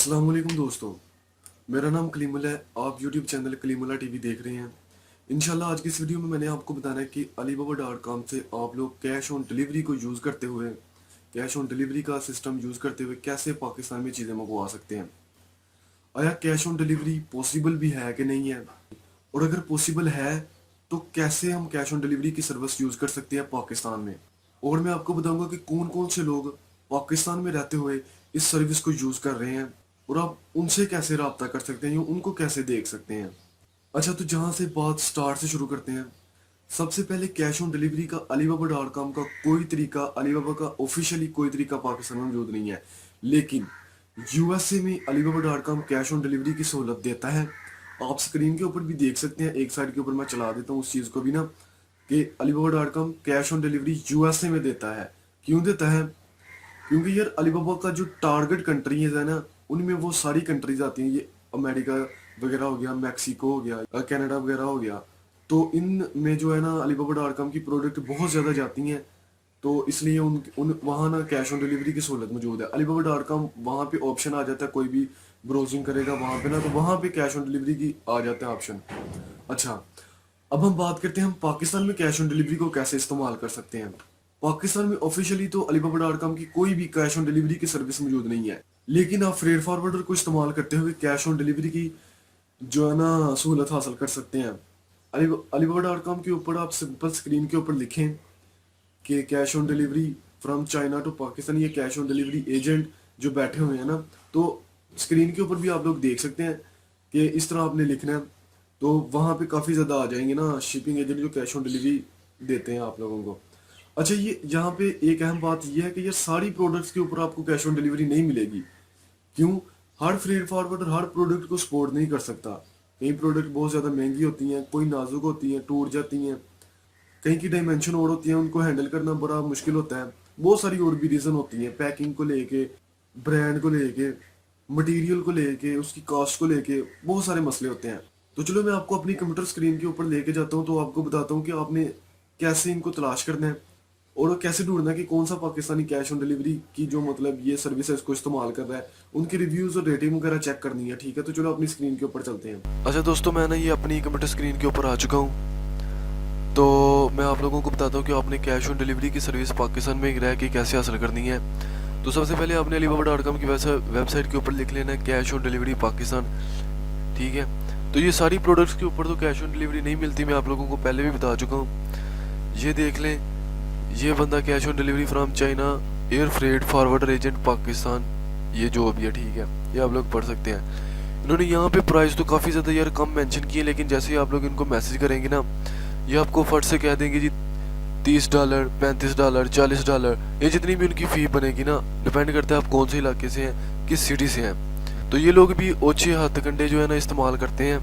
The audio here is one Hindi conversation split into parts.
अस्सलाम वालेकुम दोस्तों। मेरा नाम कलीमुल्लाह है। आप यूट्यूब चैनल कलीमुल्लाह टीवी देख रहे हैं। इंशाल्लाह आज की इस वीडियो में मैंने आपको बताना है कि alibaba.com से आप लोग कैश ऑन डिलीवरी को यूज़ करते हुए, कैश ऑन डिलीवरी का सिस्टम यूज़ करते हुए कैसे पाकिस्तान में चीज़ें मंगवा सकते हैं। आया कैश ऑन डिलीवरी पॉसिबल भी है कि नहीं है, और अगर पॉसिबल है तो कैसे हम कैश ऑन डिलीवरी की सर्विस यूज़ कर सकते हैं पाकिस्तान में। और मैं आपको बताऊंगा कि कौन कौन से लोग पाकिस्तान में रहते हुए इस सर्विस को यूज़ कर रहे हैं, और आप उनसे कैसे रब्ता कर सकते हैं या उनको कैसे देख सकते हैं। अच्छा, तो जहाँ से बात स्टार्ट से शुरू करते हैं। सबसे पहले कैश ऑन डिलीवरी का alibaba.com का कोई तरीका, अलीबाबा का ऑफिशियली कोई तरीका पाकिस्तान में मौजूद नहीं है, लेकिन यूएसए में alibaba.com कैश ऑन डिलीवरी की सहूलत देता है। आप स्क्रीन के ऊपर भी देख सकते हैं, एक साइड के ऊपर मैं चला देता हूँ उस चीज़ को भी ना, कि alibaba.com cash on delivery USA में देता है। क्यों देता है? क्योंकि यार अलीबाबा का जो टारगेट कंट्रीज है ना, उनमें वो सारी कंट्रीज आती हैं। ये अमेरिका वगैरह हो गया, मैक्सिको हो गया, कनाडा वगैरह हो गया। तो इन में जो है ना alibaba.com की प्रोडक्ट बहुत ज़्यादा जाती हैं। तो इसलिए उन वहाँ ना कैश ऑन डिलीवरी की सहूलत मौजूद है। alibaba.com वहाँ पे ऑप्शन आ जाता है, कोई भी ब्राउजिंग करेगा वहाँ पे ना, तो वहाँ पे कैश ऑन डिलीवरी की आ जाता है ऑप्शन। अच्छा, अब हम बात करते हैं हम पाकिस्तान में कैश ऑन डिलीवरी को कैसे इस्तेमाल कर सकते हैं। पाकिस्तान में ऑफिशियली तो alibaba.com की कोई भी कैश ऑन डिलीवरी की सर्विस मौजूद नहीं है, लेकिन आप फ्रेट फॉरवर्डर को इस्तेमाल करते हुए कैश ऑन डिलीवरी की जो है ना सहूलत हासिल कर सकते हैं। alibaba.com के ऊपर आप सिंपल स्क्रीन के ऊपर लिखें कि cash on delivery from China to Pakistan, ये कैश ऑन डिलीवरी एजेंट जो बैठे हुए हैं ना, तो स्क्रीन के ऊपर भी आप लोग देख सकते हैं कि इस तरह आपने लिखना है। तो वहाँ पे काफ़ी ज़्यादा आ जाएंगे ना शिपिंग एजेंट जो कैश ऑन डिलीवरी देते हैं आप लोगों को। अच्छा, ये यहाँ पे एक अहम बात यह है कि ये सारी प्रोडक्ट्स के ऊपर आपको कैश ऑन डिलीवरी नहीं मिलेगी। क्यों? हर फ्रेट फॉरवर्डर हर प्रोडक्ट को सपोर्ट नहीं कर सकता। कई प्रोडक्ट बहुत ज़्यादा महंगी होती हैं, कोई नाजुक होती हैं, टूट जाती हैं, कहीं की डायमेंशन और होती है, उनको हैंडल करना बड़ा मुश्किल होता है। बहुत सारी और भी रीज़न होती हैं, पैकिंग को लेके, ब्रांड को लेके, मटेरियल को लेके, उसकी कॉस्ट को लेके बहुत सारे मसले होते हैं। तो चलो मैं आपको अपनी कंप्यूटर स्क्रीन के ऊपर लेके जाता हूँ, तो आपको बताता हूँ कि आपने कैसे इनको तलाश करना है और कैसे ढूंढना है कि कौन सा पाकिस्तानी कैश ऑन डिलीवरी की जो मतलब ये सर्विस है इसको इस्तेमाल कर रहा है, उनकी रिव्यूज़ और रेटिंग वगैरह चेक करनी है। ठीक है, तो चलो अपनी स्क्रीन के ऊपर चलते हैं। अच्छा दोस्तों, मैं ना ये अपनी कंप्यूटर स्क्रीन के ऊपर आ चुका हूँ। तो मैं आप लोगों को बताता हूँ कि आपने कैश ऑन डिलीवरी की सर्विस पाकिस्तान में रह के कैसे हासिल करनी है। तो सबसे पहले आपने alibaba.com की वेबसाइट के ऊपर लिख लेना है कैश ऑन डिलीवरी पाकिस्तान। ठीक है, तो ये सारी प्रोडक्ट्स के ऊपर तो कैश ऑन डिलीवरी नहीं मिलती, मैं आप लोगों को पहले भी बता चुका हूँ। ये देख लें, ये बंदा cash on delivery from China air freight forwarder agent Pakistan, ये जो भी है, ठीक है, ये आप लोग पढ़ सकते हैं। इन्होंने यहाँ पे प्राइस तो काफ़ी ज़्यादा यार कम मेंशन किए, लेकिन जैसे ही आप लोग इनको मैसेज करेंगे ना, ये आपको फट से कह देंगे जी $30, $35, $40, ये जितनी भी उनकी फ़ी बनेगी ना, डिपेंड करता है आप कौन से इलाके से हैं, किस सिटी से हैं। तो ये लोग भी ओछे हथकंडे जो है ना इस्तेमाल करते हैं।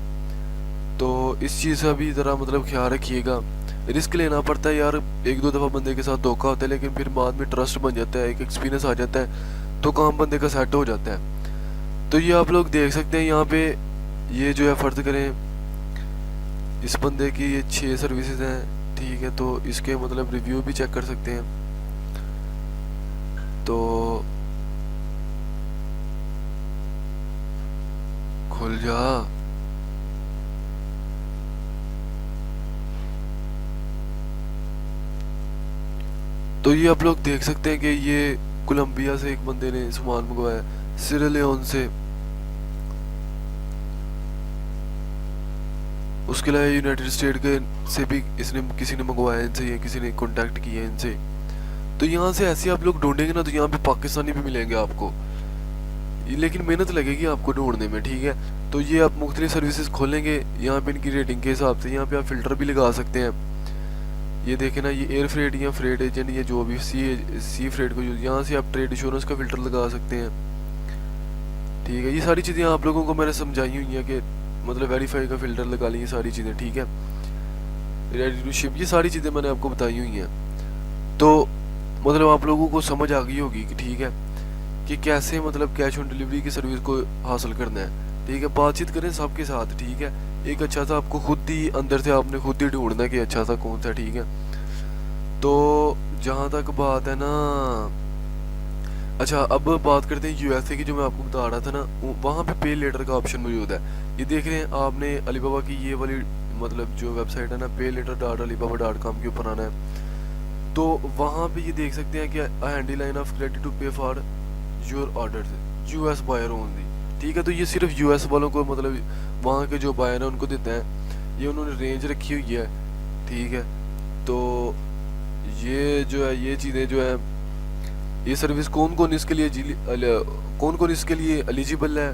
तो इस चीज़ का भी ज़रा मतलब ख्याल रखिएगा। रिस्क लेना पड़ता है यार, एक दो दफ़ा बंदे के साथ धोखा होता है, लेकिन फिर बाद में ट्रस्ट बन जाता है, एक एक्सपीरियंस आ जाता है, तो काम बंदे का सेट हो जाता है। तो ये आप लोग देख सकते हैं यहाँ पे, ये जो है फ़र्ज करें इस बंदे की ये 6 सर्विसेज हैं, ठीक है, तो इसके मतलब रिव्यू भी चेक कर सकते हैं। तो खुल जा। तो ये आप लोग देख सकते हैं कि ये कोलंबिया से एक बंदे ने सामान मंगवाया, सिरालियोन से, उसके अलावा यूनाइटेड स्टेट के से भी इसने किसी ने मंगवाया इनसे, या किसी ने कांटेक्ट किया इनसे। तो यहाँ से ऐसे आप लोग ढूंढेंगे ना, तो यहाँ पे पाकिस्तानी भी मिलेंगे आपको, लेकिन मेहनत लगेगी आपको ढूंढने में। ठीक है, तो ये आप मुख्तलिफ सर्विसेज खोलेंगे, यहाँ पे इनकी रेटिंग के हिसाब से यहाँ पे आप फिल्टर भी लगा सकते हैं। ये देखें ना, ये एयर फ्रेट या फ्रेट एजेंट, ये जो भी सी फ्रेट को यूज, यहाँ से आप ट्रेड इंश्योरेंस का फिल्टर लगा सकते हैं। ठीक है, ये सारी चीज़ें आप लोगों को मैंने समझाई हुई हैं कि मतलब वेरीफाई का फिल्टर लगा ली, ये सारी चीज़ें, ठीक है, रेडी टू शिप, ये सारी चीज़ें मैंने आपको बताई हुई हैं। तो मतलब आप लोगों को समझ आ गई होगी कि ठीक है कि कैसे मतलब कैश ऑन डिलीवरी की सर्विस को हासिल करना है। ठीक है, बातचीत करें सबके साथ, ठीक है, एक अच्छा सा आपको खुद ही अंदर से आपने खुद ही ढूंढना है कि अच्छा सा कौन सा। ठीक है, तो जहाँ तक बात है ना अच्छा, अब बात करते हैं यूएसए की, जो मैं आपको बता रहा था ना, वहाँ पे पे लेटर का ऑप्शन मौजूद है। ये देख रहे हैं आपने, अलीबाबा की ये वाली मतलब जो वेबसाइट है ना, pay later dot Alibaba dot com के ऊपर आना है। तो वहाँ पे ये देख सकते हैं कि handy line of credit to pay for your order US buyer only. ठीक है, तो ये सिर्फ यूएस वालों को, मतलब वहाँ के जो बायर हैं उनको देते हैं। ये उन्होंने रेंज रखी हुई है। ठीक है, तो ये जो है, ये चीज़ें जो है, ये सर्विस कौन कौन इसके लिए कौन कौन इसके लिए एलिजिबल है,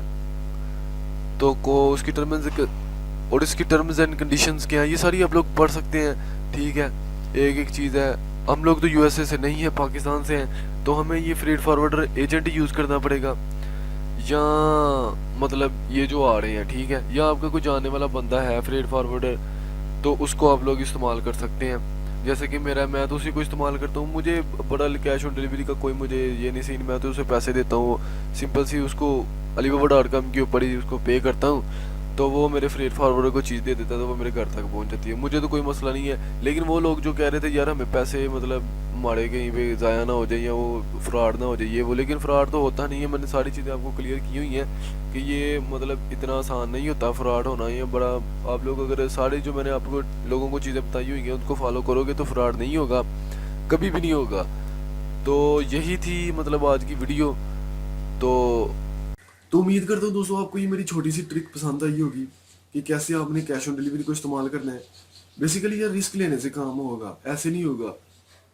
तो को उसकी टर्म्स और इसकी टर्म्स एंड कंडीशंस क्या हैं, ये सारी आप लोग पढ़ सकते हैं। ठीक है, एक एक चीज़ है। हम लोग तो यूएसए से नहीं है, पाकिस्तान से हैं, तो हमें ये फ्रेट फॉरवर्डर एजेंट यूज़ करना पड़ेगा, या मतलब ये जो आ रहे हैं। ठीक है, या आपका कोई जानने वाला बंदा है फ्रेट फॉरवर्डर, तो उसको आप लोग इस्तेमाल कर सकते हैं। जैसे कि मेरा, मैं तो उसी को इस्तेमाल करता हूँ। मुझे बड़ा कैश ऑन डिलीवरी का कोई मुझे ये नहीं सीन, मैं तो उसे पैसे देता हूँ, सिंपल सी उसको अलीबाबा डॉट कॉम के ऊपर ही उसको पे करता हूँ, तो वो मेरे फ्रेट फॉरवर्डर को चीज़ दे देता है, तो वो मेरे घर तक पहुँच जाती है। मुझे तो कोई मसला नहीं है। लेकिन वो लोग जो कह रहे थे यार हमें पैसे मतलब हमारे कहीं पे ज़ाया ना हो जाए या वो फ्रॉड ना हो जाए, ये वो, लेकिन फ्रॉड तो होता नहीं है। मैंने सारी चीज़ें आपको क्लियर की हुई हैं कि ये मतलब इतना आसान नहीं होता फ्रॉड होना। ये बड़ा, आप लोग अगर सारे जो मैंने आपको लोगों को चीज़ें बताई हुई हैं उनको फॉलो करोगे तो फ्रॉड नहीं होगा, कभी भी नहीं होगा। तो यही थी मतलब आज की वीडियो। तो उम्मीद करता हूँ दोस्तों आपको ये मेरी छोटी सी ट्रिक पसंद आई होगी कि कैसे आपने कैश ऑन डिलीवरी को इस्तेमाल करना है। बेसिकली यार रिस्क लेने से काम होगा, ऐसे नहीं होगा।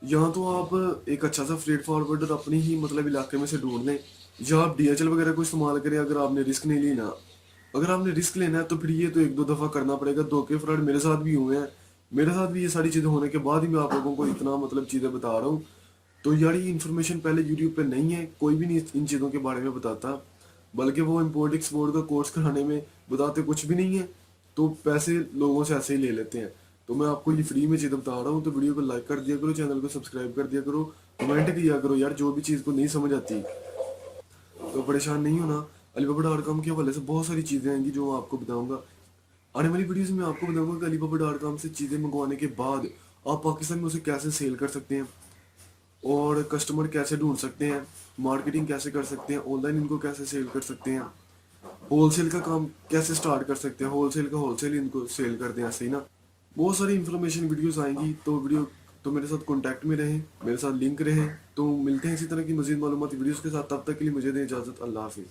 यहाँ तो आप एक अच्छा सा फ्रेट फॉरवर्डर अपनी ही मतलब इलाके में से ढूंढ लें, या आप डीएचएल वगैरह को इस्तेमाल करें अगर आपने रिस्क नहीं लेना। अगर आपने रिस्क लेना है तो फिर ये तो एक दो दफ़ा करना पड़ेगा। धोखे फ्रॉड मेरे साथ भी हुए हैं, मेरे साथ भी ये सारी चीज़ें होने के बाद ही मैं आप लोगों को इतना मतलब चीज़ें बता रहा हूँ। तो यार ये इन्फॉर्मेशन पहले यूट्यूब पे नहीं है, कोई भी नहीं इन चीज़ों के बारे में बताता, बल्कि वो इम्पोर्ट एक्सपोर्ट का कोर्स कराने में बताते कुछ भी नहीं है, तो पैसे लोगों से ऐसे ही ले लेते हैं। तो मैं आपको ये फ्री में चीज़ें बता रहा हूँ, तो वीडियो को लाइक कर दिया करो, चैनल को सब्सक्राइब कर दिया करो, कमेंट किया करो यार, जो भी चीज़ को नहीं समझ आती तो परेशान नहीं होना। अलीबाबा डॉट कॉम के हवाले से बहुत सारी चीज़ें आएंगी जो मैं आपको बताऊंगा आने वाली वीडियोस में। आपको बताऊंगा कि अलीबाबा डॉट कॉम से चीज़ें मंगवाने के बाद आप पाकिस्तान में उसे कैसे सेल कर सकते हैं, और कस्टमर कैसे ढूंढ सकते हैं, मार्केटिंग कैसे कर सकते हैं, ऑनलाइन इनको कैसे सेल कर सकते हैं, होलसेल का काम कैसे स्टार्ट कर सकते हैं, होलसेल का होलसेल इनको सेल कर दें, ऐसे ही ना। बहुत सारी इंफॉर्मेशन वीडियोस आएंगी, तो वीडियो तो मेरे साथ कांटेक्ट में रहें, मेरे साथ लिंक रहें। तो मिलते हैं इसी तरह की मजीद मालूमाती वीडियोस के साथ, तब तक के लिए मुझे दें इजाज़त। अल्लाह हाफिज़।